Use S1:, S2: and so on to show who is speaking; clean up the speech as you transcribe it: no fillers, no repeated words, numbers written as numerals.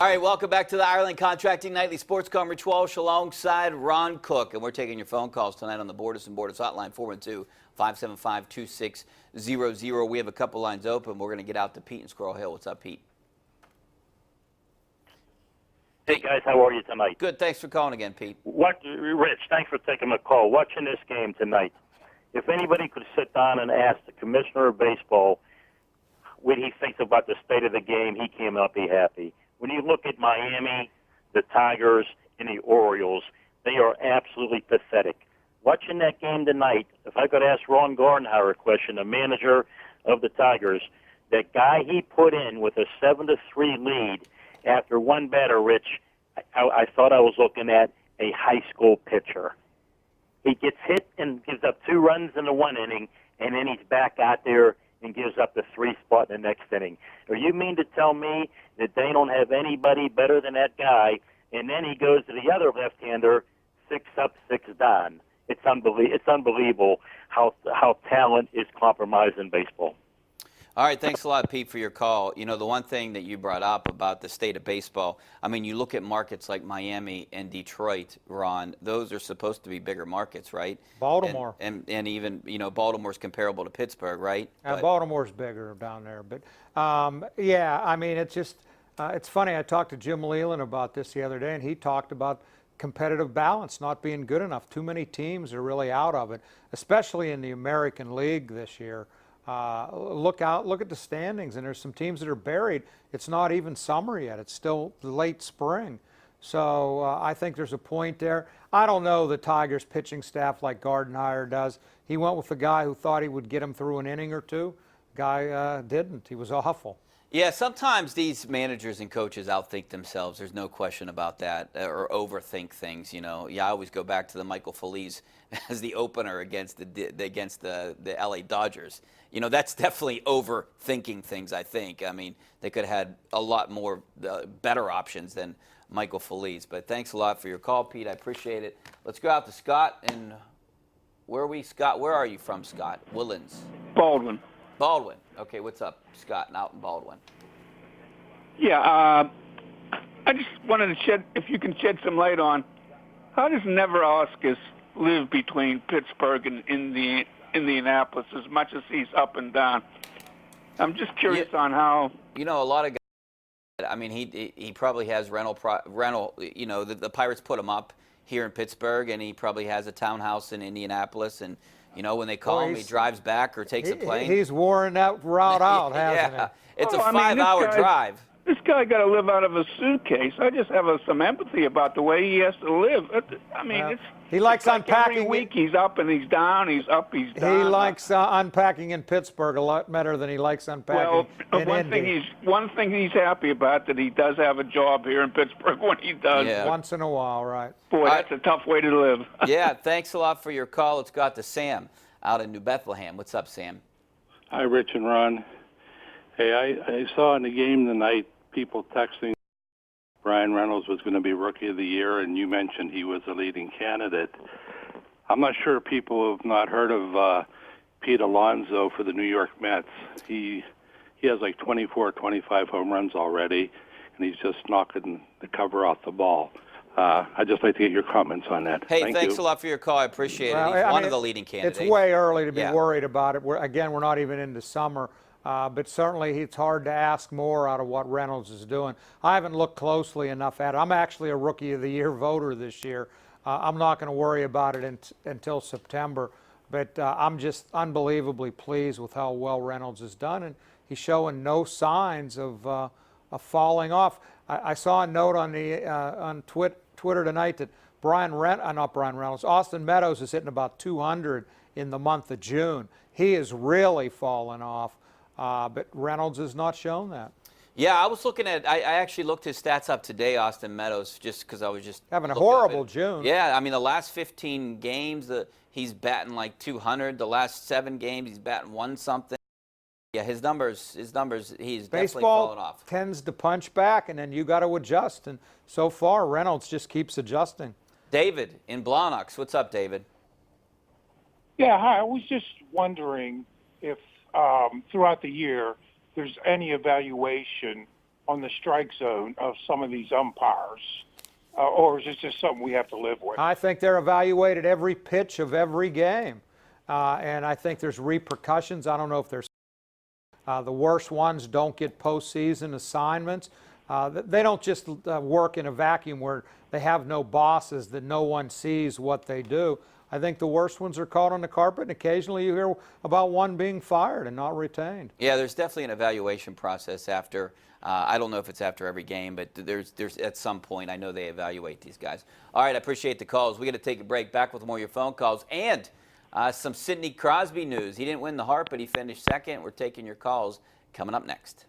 S1: All right, welcome back to the Ireland Contracting Nightly Sports Call. Rich Walsh alongside Ron Cook, and we're taking your phone calls tonight on the Borders and Borders hotline, 412-575-2600. We have a couple lines open. We're going to get out to Pete in Squirrel Hill. What's up, Pete?
S2: Hey, guys, how are you tonight?
S1: Good. Thanks for calling again, Pete.
S2: Rich, thanks for taking my call. Watching this game tonight, if anybody could sit down and ask the commissioner of baseball what he thinks about the state of the game, he cannot be happy. When you look at Miami, the Tigers, and the Orioles, they are absolutely pathetic. Watching that game tonight, if I could ask Ron Gardenhire a question, the manager of the Tigers, that guy he put in with a 7-3 lead after one batter, Rich, I thought I was looking at a high school pitcher. He gets hit and gives up 2 runs in the 1 inning, and then he's back out there and gives up the 3 spot in the next inning. Or you mean to tell me that they don't have anybody better than that guy, and then he goes to the other left-hander, 6 up, 6 down. It's unbelievable how talent is compromised in baseball.
S1: All right, thanks a lot, Pete, for your call. You know, the one thing that you brought up about the state of baseball, I mean, you look at markets like Miami and Detroit, Ron, those are supposed to be bigger markets, right?
S3: Baltimore.
S1: And even, you know, Baltimore's comparable to Pittsburgh, right?
S3: Baltimore's bigger down there. But, yeah, I mean, it's just, it's funny. I talked to Jim Leland about this the other day, and he talked about competitive balance not being good enough. Too many teams are really out of it, especially in the American League this year. Look at the standings, and there's some teams that are buried. It's not even summer yet. It's still late spring. So I think there's a point there. I don't know the Tigers pitching staff like Gardenhire does. He went with the guy who thought he would get him through an inning or two. Guy didn't. He was awful.
S1: Yeah, sometimes these managers and coaches outthink themselves. There's no question about that, or overthink things. You know, I always go back to the Michael Feliz as the opener against the LA Dodgers. You know, that's definitely overthinking things. I think. I mean, they could have had a lot more better options than Michael Feliz. But thanks a lot for your call, Pete. I appreciate it. Let's go out to Scott. And where are we, Scott? Where are you from, Scott? Woodlands.
S4: Baldwin.
S1: Baldwin. Okay, what's up, Scott, out in Baldwin?
S4: Yeah, I just wanted to if you can shed some light on, how does Neverauskas live between Pittsburgh and Indianapolis as much as he's up and down? I'm just curious on how.
S1: You know, a lot of guys, I mean, he probably has rental, you know, the Pirates put him up here in Pittsburgh, and he probably has a townhouse in Indianapolis, and you know, when they call him, he drives back or takes a plane.
S3: He's worn that route out, hasn't he?
S1: It's a 5-hour drive.
S4: This guy got to live out of a suitcase. I just have some empathy about the way he has to live. I mean,
S3: he likes unpacking.
S4: Every week he's up and he's down, he's up, he's down.
S3: He likes unpacking in Pittsburgh a lot better than he likes unpacking in Indy.
S4: One thing he's happy about, that he does have a job here in Pittsburgh when he does.
S1: Yeah.
S3: Once in a while, right.
S4: Boy, that's a tough way to live.
S1: Yeah, thanks a lot for your call. Let's go out to Sam out in New Bethlehem. What's up, Sam?
S5: Hi, Rich and Ron. Hey, I saw in the game tonight people texting Brian Reynolds was going to be Rookie of the Year, and you mentioned he was a leading candidate. I'm not sure people have not heard of Pete Alonso for the New York Mets. He has like 24, 25 home runs already, and he's just knocking the cover off the ball. I'd just like to get your comments on that.
S1: Hey, thanks a lot for your call. I appreciate it. He's one of the leading candidates.
S3: It's way early to be worried about it. Again, we're not even into summer. But certainly it's hard to ask more out of what Reynolds is doing. I haven't looked closely enough at it. I'm actually a Rookie of the Year voter this year. I'm not going to worry about it until September. But I'm just unbelievably pleased with how well Reynolds has done. And he's showing no signs of falling off. I saw a note on Twitter tonight that Austin Meadows is hitting about 200 in the month of June. He is really fallen off. But Reynolds has not shown that.
S1: Yeah, I was looking at, I actually looked his stats up today, Austin Meadows, just because I was just
S3: having a horrible June.
S1: Yeah, I mean, the last 15 games, he's batting like 200. The last 7 games, he's batting 1-something. Yeah, his numbers, he's definitely fallen off.
S3: Baseball tends to punch back, and then you got to adjust. And so far, Reynolds just keeps adjusting.
S1: David in Blonox. What's up, David?
S6: Yeah, hi. I was just wondering if throughout the year there's any evaluation on the strike zone of some of these umpires, or is this just something we have to live with?
S3: I think they're evaluated every pitch of every game, and I think there's repercussions. I don't know if there's the worst ones don't get postseason assignments. They don't just work in a vacuum where they have no bosses, that no one sees what they do. I think the worst ones are caught on the carpet, and occasionally you hear about one being fired and not retained.
S1: Yeah, there's definitely an evaluation process after. I don't know if it's after every game, but there's at some point I know they evaluate these guys. All right, I appreciate the calls. We got to take a break. Back with more of your phone calls and some Sidney Crosby news. He didn't win the Hart, but he finished second. We're taking your calls coming up next.